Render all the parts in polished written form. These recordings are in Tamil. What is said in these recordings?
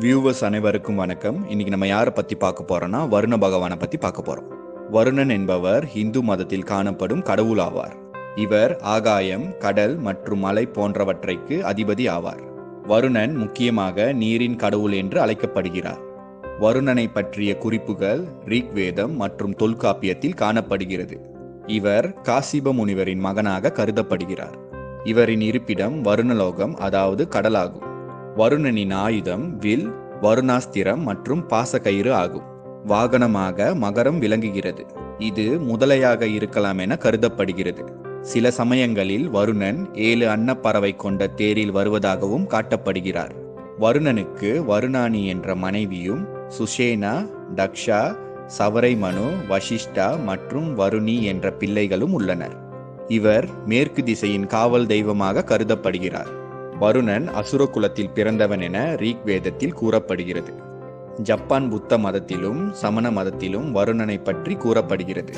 வியூவர்ஸ் அனைவருக்கும் வணக்கம். இன்னைக்கு நம்ம யாரை பத்தி பார்க்க போறோம்னா வருண பகவானை பத்தி பார்க்க போறோம். வருணன் என்பவர் இந்து மதத்தில் காணப்படும் கடவுள் ஆவார். இவர் ஆகாயம், கடல் மற்றும் மலை போன்றவற்றைக்கு அதிபதி ஆவார். வருணன் முக்கியமாக நீரின் கடவுள் என்று அழைக்கப்படுகிறார். வருணனை பற்றிய குறிப்புகள் ரிக்வேதம் மற்றும் தொல்காப்பியத்தில் காணப்படுகிறது. இவர் காசிப முனிவரின் மகனாக கருதப்படுகிறார். இவரின் இருப்பிடம் வருணலோகம், அதாவது கடலாகும். வருணனின் ஆயுதம் வில், வருணாஸ்திரம் மற்றும் பாசக்கயிறு ஆகும். வாகனமாக மகரம் விளங்குகிறது. இது முதலையாக இருக்கலாம் என கருதப்படுகிறது. சில சமயங்களில் வருணன் 7 அன்னப்பறவை கொண்ட தேரில் வருவதாகவும் காட்டப்படுகிறார். வருணனுக்கு வருணானி என்ற மனைவியும் சுஷேனா, தக்ஷா, சவரைமனு, வசிஷ்டா மற்றும் வருணி என்ற பிள்ளைகளும் உள்ளனர். இவர் மேற்கு திசையின் காவல் தெய்வமாக கருதப்படுகிறார். வருணன் அசுர குலத்தில் பிறந்தவன் என ரிக்வேதத்தில் கூறப்படுகிறது. ஜப்பான் புத்த மதத்திலும் சமண மதத்திலும் வருணனை பற்றி கூறப்படுகிறது.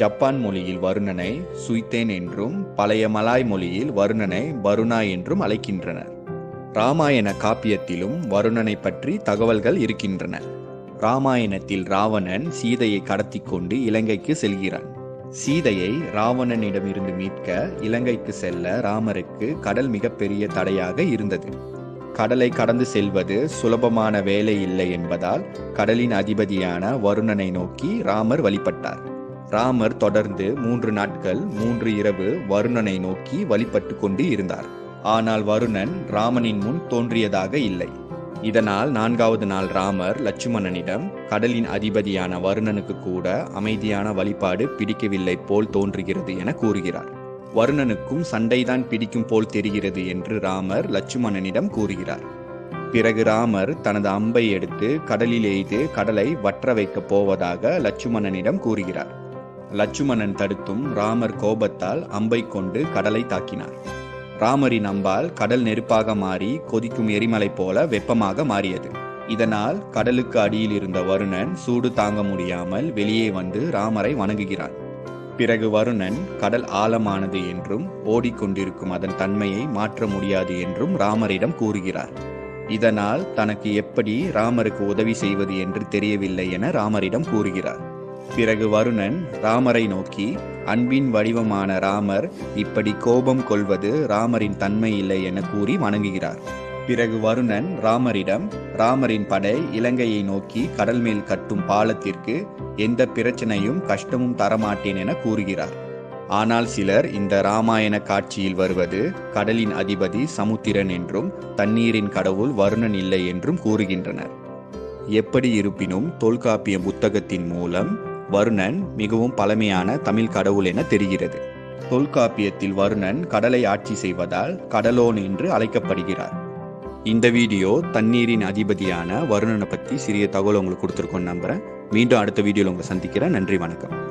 ஜப்பான் மொழியில் வருணனை சுய்தேன் என்றும், பழைய மலாய் மொழியில் வருணனை வருணா என்றும் அழைக்கின்றனர். ராமாயண காப்பியத்திலும் வருணனை பற்றி தகவல்கள் இருக்கின்றன. ராமாயணத்தில் ராவணன் சீதையை கடத்தி கொண்டு இலங்கைக்கு செல்கிறான். சீதையை ராவணனிடமிருந்து மீட்க இலங்கைக்கு செல்ல ராமருக்கு கடல் மிகப்பெரிய தடையாக இருந்தது. கடலை கடந்து செல்வது சுலபமான வேலை இல்லை என்பதால் கடலின் அதிபதியான வருணனை நோக்கி ராமர் வழிபட்டார். ராமர் தொடர்ந்து 3 நாட்கள் 3 இரவு வருணனை நோக்கி வழிபட்டு கொண்டு இருந்தார். ஆனால் வருணன் ராமனின் முன் தோன்றியதாக இல்லை. இதனால் 4வது நாள் ராமர் லட்சுமணனிடம் கடலின் அதிபதியான வருணனுக்கு கூட அமைதியான வழிபாடு பிடிக்கவில்லை போல் தோன்றுகிறது என கூறுகிறார். வருணனுக்கும் சண்டைதான் பிடிக்கும் போல் தெரிகிறது என்று ராமர் லட்சுமணனிடம் கூறுகிறார். பிறகு ராமர் தனது அம்பை எடுத்து கடலில் எய்து கடலை வற்ற வைக்கப் போவதாக லட்சுமணனிடம் கூறுகிறார். லட்சுமணன் தடுத்தும் ராமர் கோபத்தால் அம்பை கொண்டு கடலை தாக்கினார். ராமரின் அம்பால் கடல் நெருப்பாக மாறி கொதிக்கும் எரிமலை போல வெப்பமாக மாறியது. இதனால் கடலுக்கு அடியில் இருந்த வருணன் சூடு தாங்க முடியாமல் வெளியே வந்து ராமரை வணங்குகிறான். பிறகு வருணன் கடல் ஆழமானது என்றும் ஓடிக்கொண்டிருக்கும் அதன் தன்மையை மாற்ற முடியாது என்றும் ராமரிடம் கூறுகிறார். இதனால் தனக்கு எப்படி ராமருக்கு உதவி செய்வது என்று தெரியவில்லை என ராமரிடம் கூறுகிறார். பிறகு வருணன் ராமரை நோக்கி, அன்பின் வடிவமான ராமர் இப்படி கோபம் கொள்வது ராமரின் தன்மை இல்லை என கூறி வணங்குகிறார். பிறகு வருணன் ராமரிடம் ராமரின் படை இலங்கையை நோக்கி கடல் மேல் கட்டும் பாலத்திற்கு எந்த பிரச்சனையும் கஷ்டமும் தரமாட்டேன் என கூறுகிறார். ஆனால் சிலர் இந்த ராமாயண காட்சியில் வருவது கடலின் அதிபதி சமுத்திரன் என்றும் தண்ணீரின் கடவுள் வருணன் இல்லை என்றும் கூறுகின்றனர். எப்படி இருப்பினும் தொல்காப்பிய புத்தகத்தின் மூலம் வருணன் மிகவும் பழமையான தமிழ் கடவுள் என தெரிகிறது. தொல்காப்பியத்தில் வருணன் கடலை ஆட்சி செய்வதால் கடலோன் என்று அழைக்கப்படுகிறார். இந்த வீடியோ தண்ணீரின் அதிபதியான வருணனை பற்றி சிறிய தகவல் உங்களுக்கு கொடுத்துருக்கோன்னு நம்புறேன். மீண்டும் அடுத்த வீடியோவில் உங்களை சந்திக்கிறேன். நன்றி, வணக்கம்.